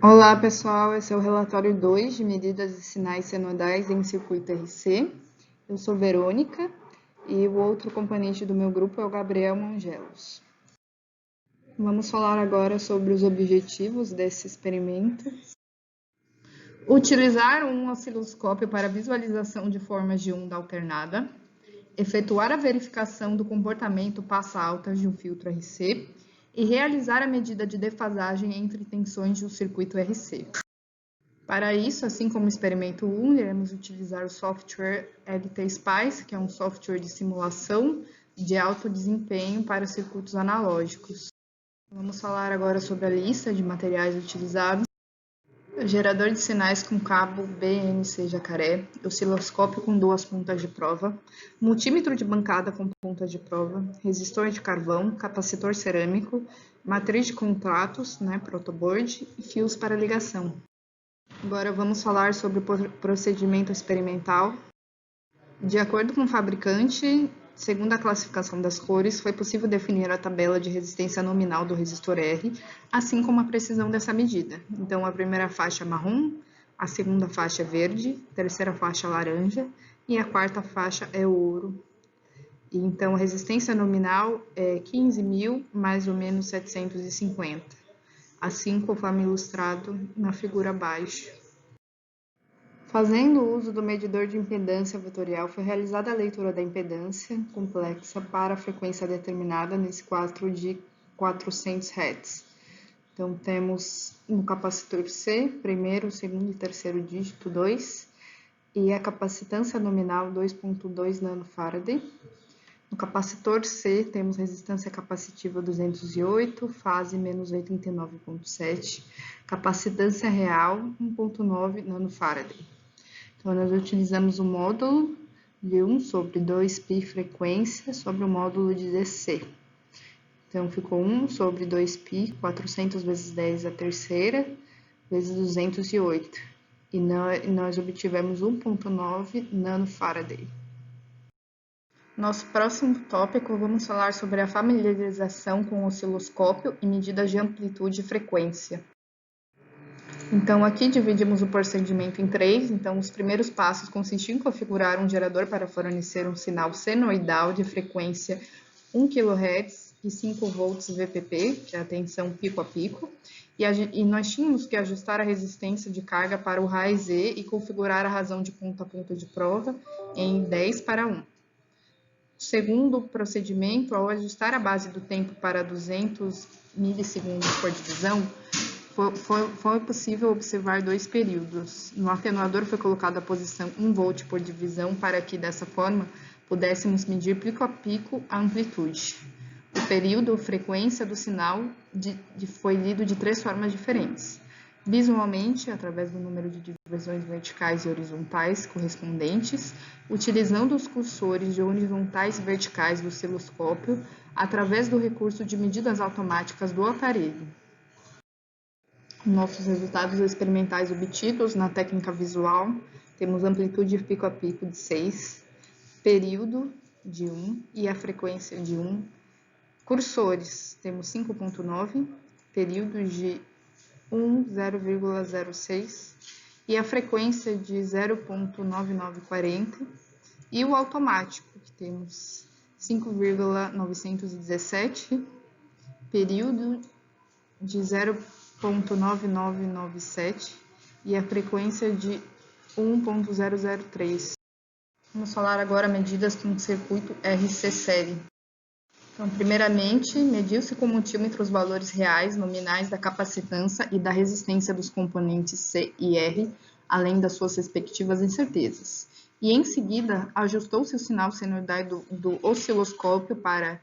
Olá pessoal, esse é o relatório 2 de medidas e sinais senoidais em circuito RC. Eu sou Verônica e o outro componente do meu grupo é o Gabriel Mangelos. Vamos falar agora sobre os objetivos desse experimento. Utilizar um osciloscópio para visualização de formas de onda alternada, efetuar a verificação do comportamento passa-altas de um filtro RC e realizar a medida de defasagem entre tensões de um circuito RC. Para isso, assim como o experimento 1, iremos utilizar o software LT-Spice, que é um software de simulação de alto desempenho para circuitos analógicos. Vamos falar agora sobre a lista de materiais utilizados. Gerador de sinais com cabo BNC jacaré, osciloscópio com 2 pontas de prova, multímetro de bancada com pontas de prova, resistor de carvão, capacitor cerâmico, matriz de contatos, protoboard e fios para ligação. Agora vamos falar sobre o procedimento experimental. De acordo com o fabricante, segundo a classificação das cores, foi possível definir a tabela de resistência nominal do resistor R, assim como a precisão dessa medida. Então, a primeira faixa é marrom, a segunda faixa é verde, a terceira faixa é laranja e a quarta faixa é ouro. Então, a resistência nominal é 15.000 mais ou menos 750, assim conforme ilustrado na figura abaixo. Fazendo uso do medidor de impedância vetorial, foi realizada a leitura da impedância complexa para a frequência determinada nesse quadro de 400 Hz. Então, temos no capacitor C, primeiro, segundo e terceiro dígito 2, e a capacitância nominal 2.2 nanofarad. No capacitor C, temos resistência capacitiva 208, fase menos 89.7, capacitância real 1.9 nanofarad. Então, nós utilizamos o módulo de 1 sobre 2π frequência sobre o módulo de DC. Então, ficou 1 sobre 2π, 400 vezes 10 a terceira, vezes 208. E nós obtivemos 1.9 nanofarad. Nosso próximo tópico, vamos falar sobre a familiarização com o osciloscópio e medidas de amplitude e frequência. Então, aqui dividimos o procedimento em 3. Então, os primeiros passos consistiam em configurar um gerador para fornecer um sinal senoidal de frequência 1 kHz e 5 volts VPP, que é a tensão pico a pico, e nós tínhamos que ajustar a resistência de carga para o RAI Z e configurar a razão de ponta a ponta de prova em 10:1. O segundo procedimento, ao ajustar a base do tempo para 200 milissegundos por divisão, foi possível observar 2 períodos. No atenuador foi colocada a posição 1 volt por divisão para que, dessa forma, pudéssemos medir pico a pico a amplitude. O período ou frequência do sinal foi lido de 3 formas diferentes. Visualmente, através do número de divisões verticais e horizontais correspondentes, utilizando os cursores de horizontais e verticais do osciloscópio, através do recurso de medidas automáticas do aparelho. Nossos resultados experimentais obtidos na técnica visual, temos amplitude pico a pico de 6, período de 1 e a frequência de 1. Cursores, temos 5.9, período de 0,06 e a frequência de 0.9940. E o automático, que temos 5,917, período de 0.9997 e a frequência de 1.003. Vamos falar agora medidas com circuito RC série. Então, primeiramente, mediu-se com o multímetro os valores reais nominais da capacitância e da resistência dos componentes C e R, além das suas respectivas incertezas. E, em seguida, ajustou-se o sinal senoidal do osciloscópio para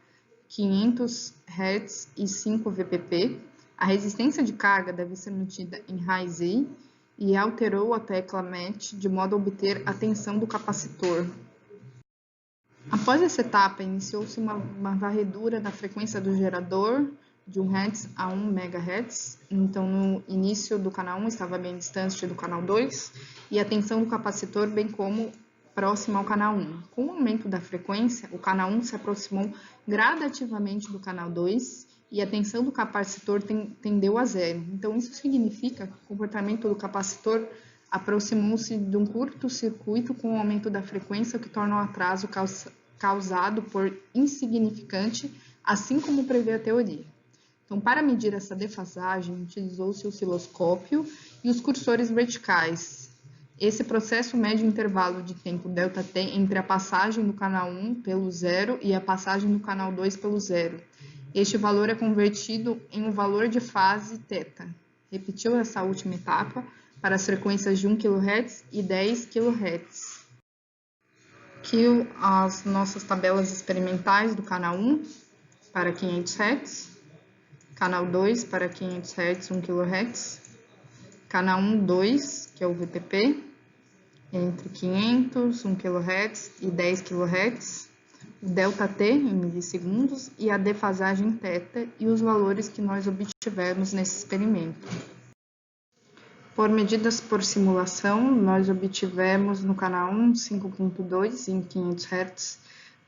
500 Hz e 5 VPP. A resistência de carga deve ser mantida em RAI Z e alterou a tecla MET de modo a obter a tensão do capacitor. Após essa etapa, iniciou-se uma varredura da frequência do gerador de 1 Hz a 1 MHz. Então, no início do canal 1 estava bem distante do canal 2 e a tensão do capacitor bem como próxima ao canal 1. Com o aumento da frequência, o canal 1 se aproximou gradativamente do canal 2 e a tensão do capacitor tendeu a zero. Então, isso significa que o comportamento do capacitor aproximou-se de um curto-circuito com o aumento da frequência, que torna o atraso causado por insignificante, assim como prevê a teoria. Então, para medir essa defasagem, utilizou-se o osciloscópio e os cursores verticais. Esse processo mede o intervalo de tempo ΔT entre a passagem do canal 1 pelo zero e a passagem do canal 2 pelo zero. Este valor é convertido em um valor de fase θ. Repetiu essa última etapa para as frequências de 1 kHz e 10 kHz. Aqui as nossas tabelas experimentais do canal 1 para 500 Hz, canal 2 para 500 Hz, 1 kHz, canal 1, 2, que é o VPP, entre 500, 1 kHz e 10 kHz, o ΔT em milissegundos e a defasagem θ e os valores que nós obtivemos nesse experimento. Por medidas por simulação, nós obtivemos no canal 1 5.2 em 500 Hz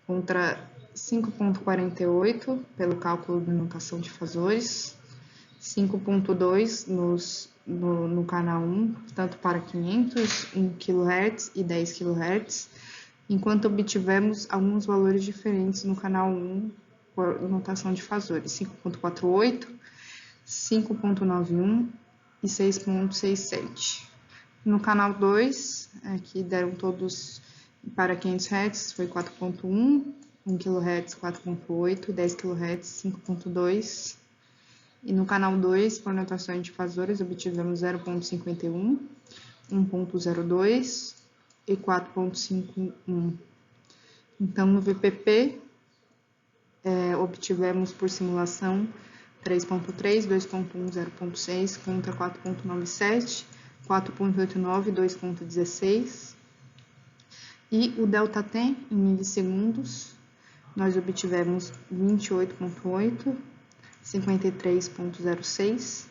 contra 5.48 pelo cálculo de notação de fasores, 5.2 no canal 1, tanto para 500, 1 kHz e 10 kHz, enquanto obtivemos alguns valores diferentes no canal 1 por notação de fasores, 5.48, 5.91 e 6.67. No canal 2, aqui deram todos para 500 Hz, foi 4.1, 1 kHz 4.8, 10 kHz 5.2. E no canal 2, por notação de fasores, obtivemos 0.51, 1.02 e 4.51. Então, no VPP, obtivemos por simulação 3.3, 2.1, 0.6 contra 4.97, 4.89 e 2.16. E o ΔT em milissegundos, nós obtivemos 28.8, 53.06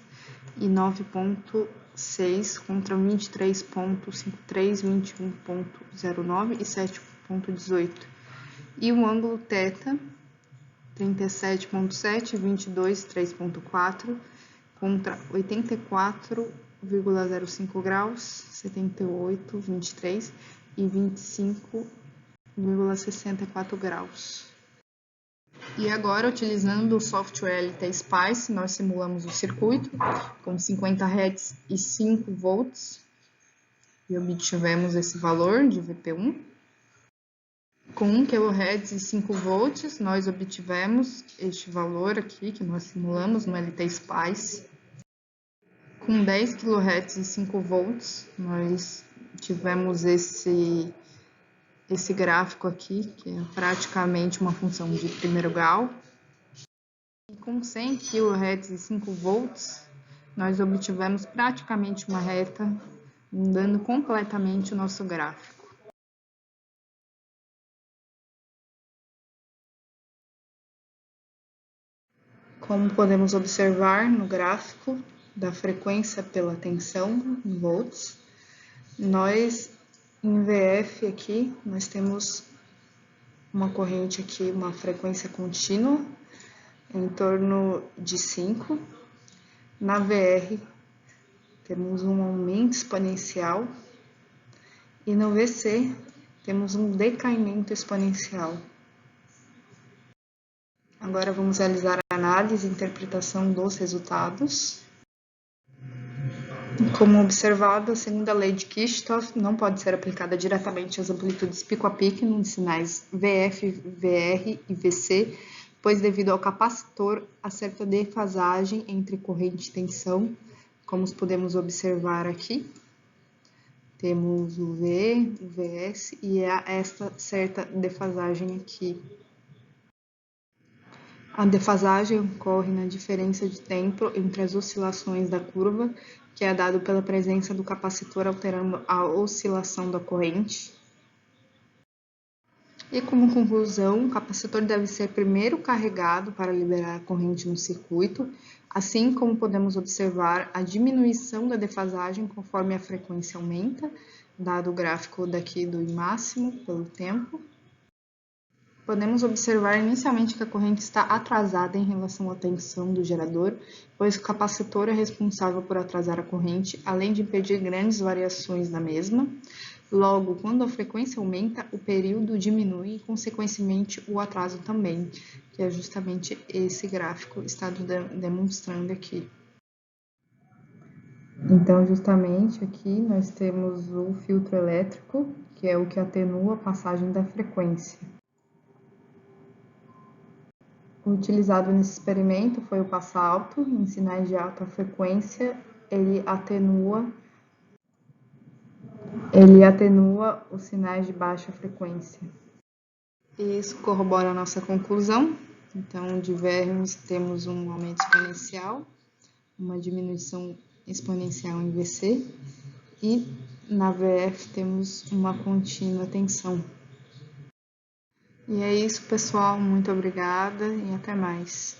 e 9.6 contra 23.53, 21.09 e 7.18. E o ângulo θ, 37.7, 22, 3.4 contra 84,05 graus, 78, 23 e 25,64 graus. E agora, utilizando o software LT Spice, nós simulamos o circuito com 50 Hz e 5 volts e obtivemos esse valor de VP1. Com 1 kHz e 5 volts, nós obtivemos este valor aqui que nós simulamos no LT Spice. Com 10 kHz e 5 volts, nós tivemos esse gráfico aqui, que é praticamente uma função de primeiro grau. E com 100 kHz e 5 volts, nós obtivemos praticamente uma reta, mudando completamente o nosso gráfico. Como podemos observar no gráfico da frequência pela tensão em volts, nós em VF aqui, nós temos uma corrente aqui, uma frequência contínua, em torno de 5. Na VR, temos um aumento exponencial. E no VC, temos um decaimento exponencial. Agora vamos realizar a análise e interpretação dos resultados. Como observado, a segunda lei de Kirchhoff não pode ser aplicada diretamente às amplitudes pico a pico nos sinais VF, VR e VC, pois devido ao capacitor há certa defasagem entre corrente e tensão, como podemos observar aqui. Temos o V, o VS e há esta certa defasagem aqui. A defasagem ocorre na diferença de tempo entre as oscilações da curva, que é dado pela presença do capacitor alterando a oscilação da corrente. E como conclusão, o capacitor deve ser primeiro carregado para liberar a corrente no circuito, assim como podemos observar a diminuição da defasagem conforme a frequência aumenta, dado o gráfico daqui do I máximo pelo tempo. Podemos observar inicialmente que a corrente está atrasada em relação à tensão do gerador, pois o capacitor é responsável por atrasar a corrente, além de impedir grandes variações da mesma. Logo, quando a frequência aumenta, o período diminui e, consequentemente, o atraso também, que é justamente esse gráfico está demonstrando aqui. Então, justamente aqui nós temos o filtro elétrico, que é o que atenua a passagem da frequência. O utilizado nesse experimento foi o passalto, em sinais de alta frequência, ele atenua os sinais de baixa frequência. E isso corrobora a nossa conclusão. Então, de Vermes temos um aumento exponencial, uma diminuição exponencial em VC, e na VF temos uma contínua tensão. E é isso, pessoal. Muito obrigada e até mais.